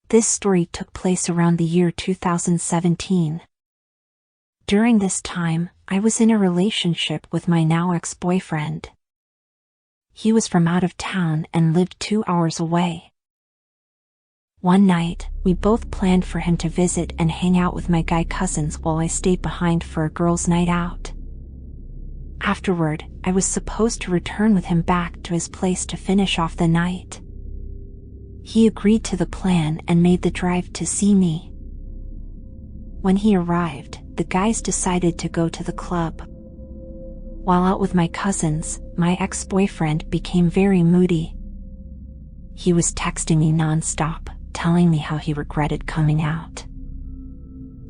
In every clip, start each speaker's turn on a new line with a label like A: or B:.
A: This story took place around the year 2017. During this time, I was in a relationship with my now ex-boyfriend. He was from out of town and lived 2 hours away. One night, we both planned for him to visit and hang out with my guy cousins while I stayed behind for a girls' night out. Afterward, I was supposed to return with him back to his place to finish off the night. He agreed to the plan and made the drive to see me. When he arrived, the guys decided to go to the club. While out with my cousins, my ex-boyfriend became very moody. He was texting me non-stop, telling me how he regretted coming out.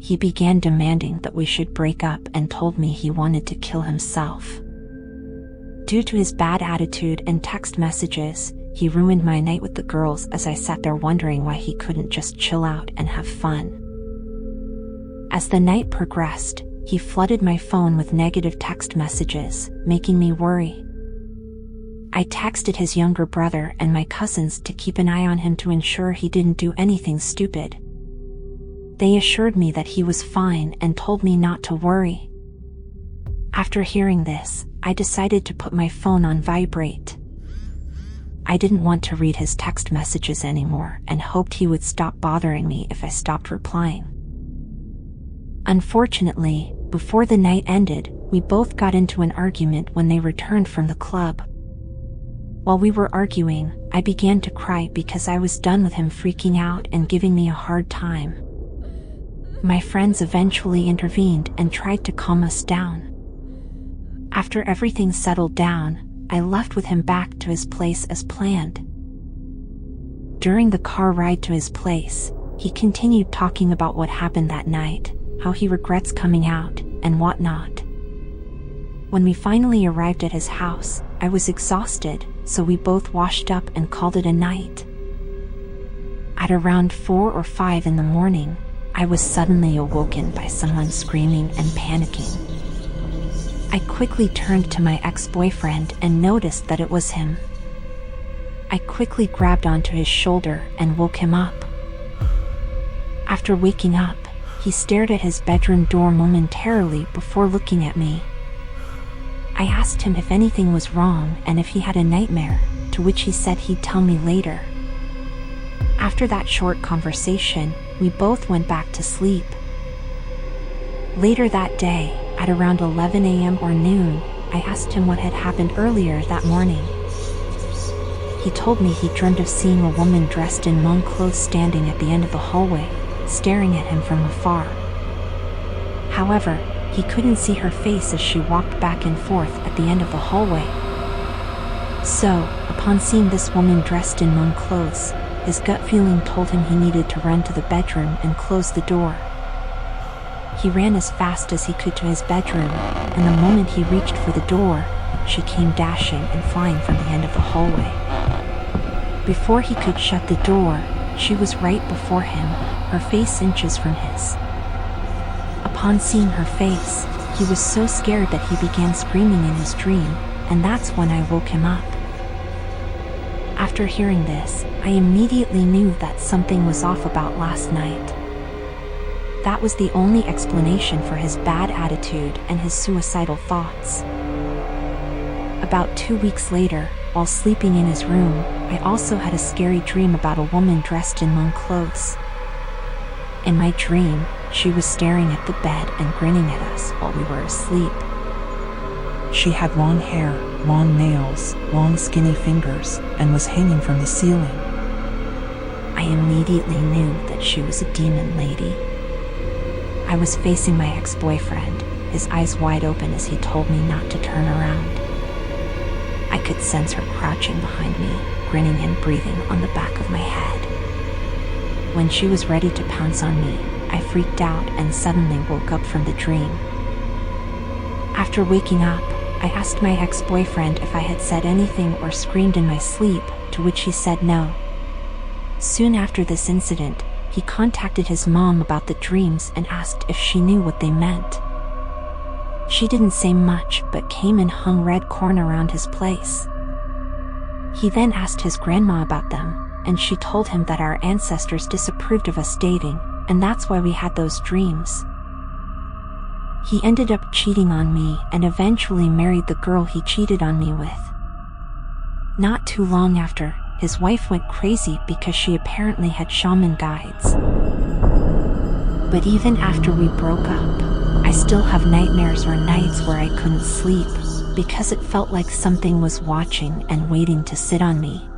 A: He began demanding that we should break up and told me he wanted to kill himself. Due to his bad attitude and text messages, he ruined my night with the girls as I sat there wondering why he couldn't just chill out and have fun. As the night progressed, he flooded my phone with negative text messages, making me worry. I texted his younger brother and my cousins to keep an eye on him to ensure he didn't do anything stupid. They assured me that he was fine and told me not to worry. After hearing this, I decided to put my phone on vibrate. I didn't want to read his text messages anymore and hoped he would stop bothering me if I stopped replying. Unfortunately, before the night ended, we both got into an argument when they returned from the club. While we were arguing, I began to cry because I was done with him freaking out and giving me a hard time. My friends eventually intervened and tried to calm us down. After everything settled down, I left with him back to his place as planned. During the car ride to his place, he continued talking about what happened that night, how he regrets coming out, and whatnot. When we finally arrived at his house, I was exhausted, so we both washed up and called it a night. At around 4 or 5 in the morning, I was suddenly awoken by someone screaming and panicking. I quickly turned to my ex-boyfriend and noticed that it was him. I quickly grabbed onto his shoulder and woke him up. After waking up, he stared at his bedroom door momentarily before looking at me. I asked him if anything was wrong and if he had a nightmare, to which he said he'd tell me later. After that short conversation, we both went back to sleep. Later that day, at around 11 a.m. or noon, I asked him what had happened earlier that morning. He told me he dreamed of seeing a woman dressed in Hmong clothes standing at the end of the hallway, staring at him from afar. However, he couldn't see her face as she walked back and forth at the end of the hallway. So, upon seeing this woman dressed in Hmong clothes, his gut feeling told him he needed to run to the bedroom and close the door. He ran as fast as he could to his bedroom, and the moment he reached for the door, she came dashing and flying from the end of the hallway. Before he could shut the door, she was right before him, her face inches from his. Upon seeing her face, he was so scared that he began screaming in his dream, and that's when I woke him up. After hearing this, I immediately knew that something was off about last night. That was the only explanation for his bad attitude and his suicidal thoughts. About 2 weeks later, while sleeping in his room, I also had a scary dream about a woman dressed in Hmong clothes. In my dream, she was staring at the bed and grinning at us while we were asleep.
B: She had long hair, long nails, long skinny fingers, and was hanging from the ceiling.
A: I immediately knew that she was a demon lady. I was facing my ex-boyfriend, his eyes wide open as he told me not to turn around. I could sense her crouching behind me, grinning and breathing on the back of my head. When she was ready to pounce on me, I freaked out and suddenly woke up from the dream. After waking up, I asked my ex-boyfriend if I had said anything or screamed in my sleep, to which he said no. Soon after this incident, he contacted his mom about the dreams and asked if she knew what they meant. She didn't say much but came and hung red corn around his place. He then asked his grandma about them, and she told him that our ancestors disapproved of us dating, and that's why we had those dreams. He ended up cheating on me and eventually married the girl he cheated on me with. Not too long after, his wife went crazy because she apparently had shaman guides. But even after we broke up, I still have nightmares or nights where I couldn't sleep, because it felt like something was watching and waiting to sit on me.